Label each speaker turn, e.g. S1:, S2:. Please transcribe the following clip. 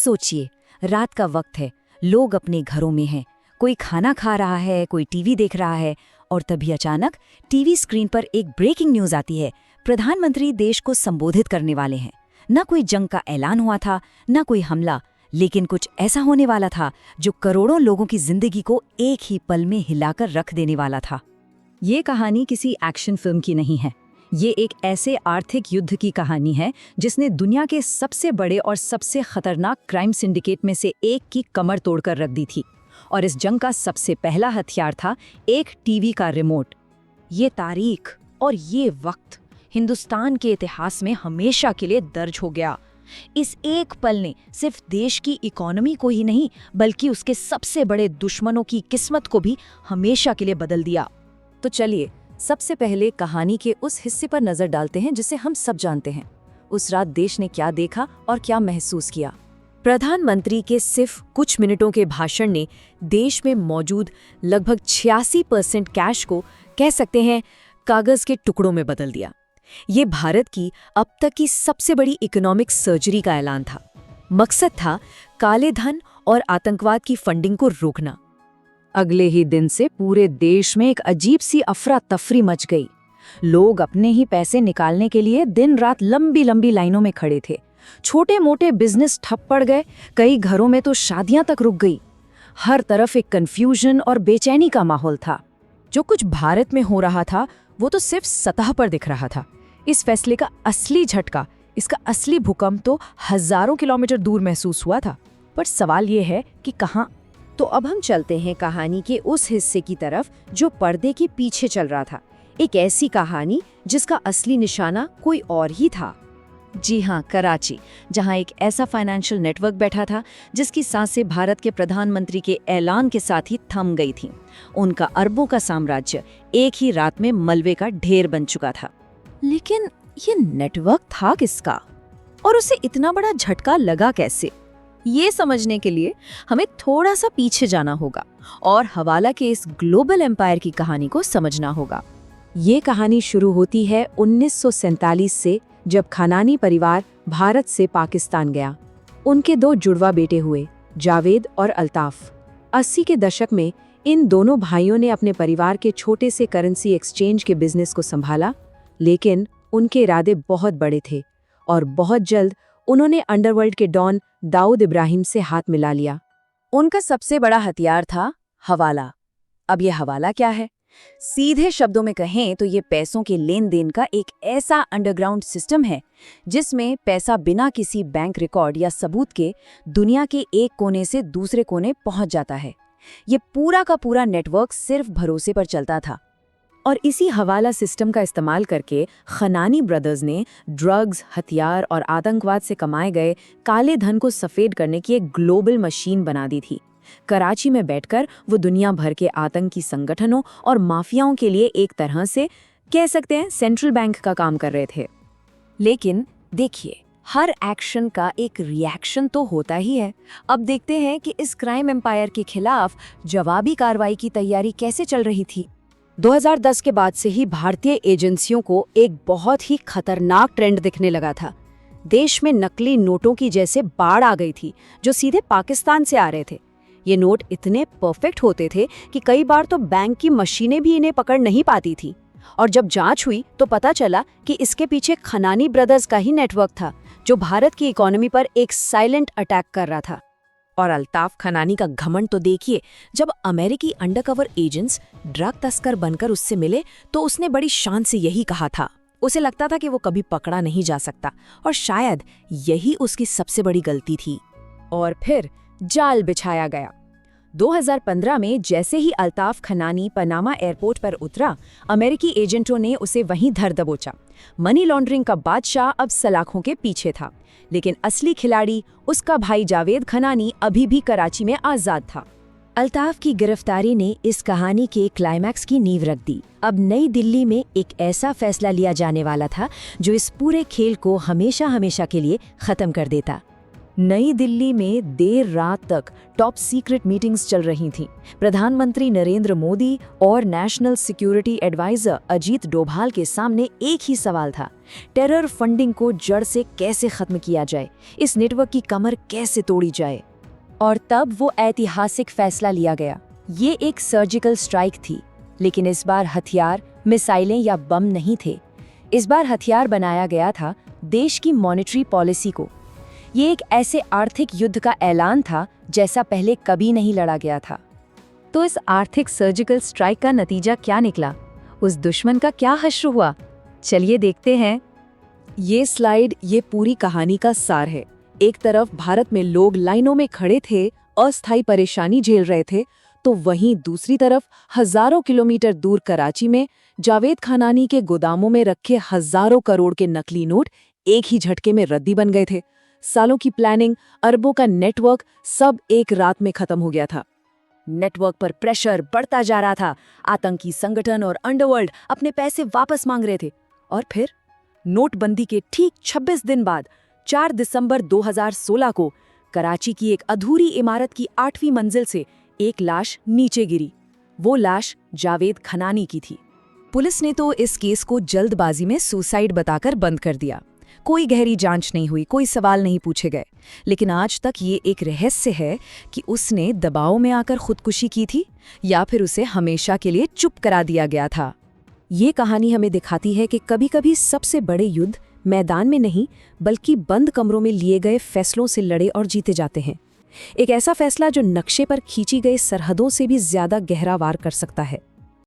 S1: सोचिए, रात का वक्त है, लोग अपने घरों में हैं, कोई खाना खा रहा है, कोई टीवी देख रहा है, और तभी अचानक टीवी स्क्रीन पर एक ब्रेकिंग न्यूज़ आती है। प्रधानमंत्री देश को संबोधित करने वाले हैं। न कोई जंग का ऐलान हुआ था, न कोई हमला, लेकिन कुछ ऐसा होने वाला था जो करोड़ों लोगों की जिंदगी को एक ही पल में हिलाकर रख देने वाला था। ये कहानी किसी एक्शन फिल्म की नहीं है। ये एक ऐसे आर्थिक युद्ध की कहानी है जिसने दुनिया के सबसे बड़े और सबसे खतरनाक क्राइम सिंडिकेट में से एक की कमर तोड़कर रख दी थी। और इस जंग का सबसे पहला हथियार था एक टीवी का रिमोट। ये तारीख और ये वक्त हिंदुस्तान के इतिहास में हमेशा के लिए दर्ज हो गया। इस एक पल ने सिर्फ देश की इकोनॉमी को ही नहीं, बल्कि उसके सबसे बड़े दुश्मनों की किस्मत को भी हमेशा के लिए बदल दिया। तो चलिए सबसे पहले कहानी के उस हिस्से पर नजर डालते हैं जिसे हम सब जानते हैं। उस रात देश ने क्या देखा और क्या महसूस किया। प्रधानमंत्री के सिर्फ कुछ मिनटों के भाषण ने देश में मौजूद लगभग 86% कैश को कह सकते हैं कागज के टुकड़ों में बदल दिया। ये भारत की अब तक की सबसे बड़ी इकोनॉमिक सर्जरी का ऐलान था। मकसद था काले धन और आतंकवाद की फंडिंग को रोकना। अगले ही दिन से पूरे देश में एक अजीब सी अफरा तफरी मच गई। लोग अपने ही पैसे निकालने के लिए दिन रात लंबी लंबी लाइनों में खड़े थे। छोटे मोटे बिजनेस ठप पड़ गए, कई घरों में तो शादियां तक रुक गई। हर तरफ एक कंफ्यूजन और बेचैनी का माहौल था। जो कुछ भारत में हो रहा था वो तो सिर्फ सतह पर दिख रहा था। इस फैसले का असली झटका, इसका असली भूकंप तो हजारों किलोमीटर दूर महसूस हुआ था। पर सवाल ये है कि कहाँ। तो अब हम चलते हैं कहानी के उस हिस्से की तरफ जो पर्दे के पीछे चल रहा था। एक ऐसी कहानी जिसका असली निशाना कोई और ही था। जी हाँ, कराची, जहाँ एक ऐसा फाइनेंशियल नेटवर्क बैठा था जिसकी सांसें भारत के प्रधानमंत्री के ऐलान के साथ ही थम गई थीं। उनका अरबों का साम्राज्य एक ही रात में मलबे का ढेर बन चुका था। लेकिन ये नेटवर्क था किसका और उसे इतना बड़ा झटका लगा कैसे? ये समझने के लिए हमें थोड़ा सा पीछे जाना होगा और हवाला के इस ग्लोबल एम्पायर की कहानी को समझना होगा। ये कहानी शुरू होती है 1947 से, जब खनानी परिवार भारत से पाकिस्तान गया। उनके 2 जुड़वा बेटे हुए, जावेद और अल्ताफ। 80 के दशक में इन दोनों भाइयों ने अपने परिवार के छोटे से करेंसी एक्सचेंज के बिजनेस को संभाला, लेकिन उनके इरादे बहुत बड़े थे और बहुत जल्द उन्होंने अंडरवर्ल्ड के डॉन दाऊद इब्राहिम से हाथ मिला लिया। उनका सबसे बड़ा हथियार था हवाला। अब ये हवाला क्या है? सीधे शब्दों में कहें तो ये पैसों के लेन देन का एक ऐसा अंडरग्राउंड सिस्टम है जिसमें पैसा बिना किसी बैंक रिकॉर्ड या सबूत के दुनिया के एक कोने से दूसरे कोने पहुंच जाता है। ये पूरा का पूरा नेटवर्क सिर्फ भरोसे पर चलता था। और इसी हवाला सिस्टम का इस्तेमाल करके खनानी ब्रदर्स ने ड्रग्स, हथियार और आतंकवाद से कमाए गए काले धन को सफेद करने की एक ग्लोबल मशीन बना दी थी। कराची में बैठकर वो दुनिया भर के आतंकी संगठनों और माफियाओं के लिए एक तरह से कह सकते हैं सेंट्रल बैंक का काम कर रहे थे। लेकिन देखिए, हर एक्शन का एक रिएक्शन तो होता ही है। अब देखते हैं कि इस क्राइम एम्पायर के खिलाफ जवाबी कार्रवाई की तैयारी कैसे चल रही थी। 2010 के बाद से ही भारतीय एजेंसियों को एक बहुत ही खतरनाक ट्रेंड दिखने लगा था। देश में नकली नोटों की जैसे बाढ़ आ गई थी जो सीधे पाकिस्तान से आ रहे थे। ये नोट इतने परफेक्ट होते थे कि कई बार तो बैंक की मशीनें भी इन्हें पकड़ नहीं पाती थी। और जब जांच हुई तो पता चला कि इसके पीछे खनानी ब्रदर्स का ही नेटवर्क था जो भारत की इकोनॉमी पर एक साइलेंट अटैक कर रहा था। और अल्ताफ खनानी का घमंड तो देखिए, जब अमेरिकी अंडरकवर एजेंट्स ड्रग तस्कर बनकर उससे मिले तो उसने बड़ी शान से यही कहा था। उसे लगता था कि वो कभी पकड़ा नहीं जा सकता और शायद यही उसकी सबसे बड़ी गलती थी। और फिर जाल बिछाया गया। 2015 में जैसे ही अल्ताफ खनानी पनामा एयरपोर्ट पर उतरा, अमेरिकी एजेंटों ने उसे वहीं धर दबोचा। मनी लॉन्ड्रिंग का बादशाह अब सलाखों के पीछे था, लेकिन असली खिलाड़ी उसका भाई जावेद खनानी अभी भी कराची में आजाद था। अल्ताफ की गिरफ्तारी ने इस कहानी के क्लाइमैक्स की नींव रख दी। अब नई दिल्ली में एक ऐसा फैसला लिया जाने वाला था जो इस पूरे खेल को हमेशा हमेशा के लिए खत्म कर देता। नई दिल्ली में देर रात तक टॉप सीक्रेट मीटिंग्स चल रही थीं। प्रधानमंत्री नरेंद्र मोदी और national security adviser Ajit Doval के सामने एक ही सवाल था, टेरर फंडिंग को जड़ से कैसे खत्म किया जाए, इस नेटवर्क की कमर कैसे तोड़ी जाए। और तब वो ऐतिहासिक फैसला लिया गया। ये एक सर्जिकल स्ट्राइक थी, लेकिन इस बार हथियार मिसाइलें या बम नहीं थे। इस बार हथियार बनाया गया था देश की मॉनेटरी पॉलिसी को। ये एक ऐसे आर्थिक युद्ध का ऐलान था जैसा पहले कभी नहीं लड़ा गया था। तो इस आर्थिक सर्जिकल स्ट्राइक का नतीजा क्या निकला? उस दुश्मन का क्या हश्र हुआ? चलिए देखते हैं।
S2: ये स्लाइड ये पूरी कहानी का सार है। एक तरफ भारत में लोग लाइनों में खड़े थे, अस्थायी परेशानी झेल रहे थे, तो वहीं दूसरी तरफ हजारों किलोमीटर दूर कराची में जावेद खनानी के गोदामों में रखे हजारों करोड़ के नकली नोट एक ही झटके में रद्दी बन गए थे। सालों की प्लानिंग, अरबों का नेटवर्क, सब एक रात में खत्म हो गया था।
S1: नेटवर्क पर प्रेशर बढ़ता जा रहा था। आतंकी संगठन और अंडरवर्ल्ड अपने पैसे वापस मांग रहे थे। और फिर नोटबंदी के ठीक 26 दिन बाद 4 दिसंबर 2016 को कराची की एक अधूरी इमारत की 8वीं मंजिल से एक लाश नीचे गिरी। वो लाश जावेद खनानी की थी। पुलिस ने तो इस केस को जल्दबाजी में सुसाइड बताकर बंद कर दिया। कोई गहरी जांच नहीं हुई, कोई सवाल नहीं पूछे गए। लेकिन आज तक ये एक रहस्य है कि उसने दबाव में आकर खुदकुशी की थी या फिर उसे हमेशा के लिए चुप करा दिया गया था। ये कहानी हमें दिखाती है कि कभी-कभी सबसे बड़े युद्ध मैदान में नहीं, बल्कि बंद कमरों में लिए गए फैसलों से लड़े और जीते जाते हैं। एक ऐसा फैसला जो नक्शे पर खींची गई सरहदों से भी ज्यादा गहरा वार कर सकता है।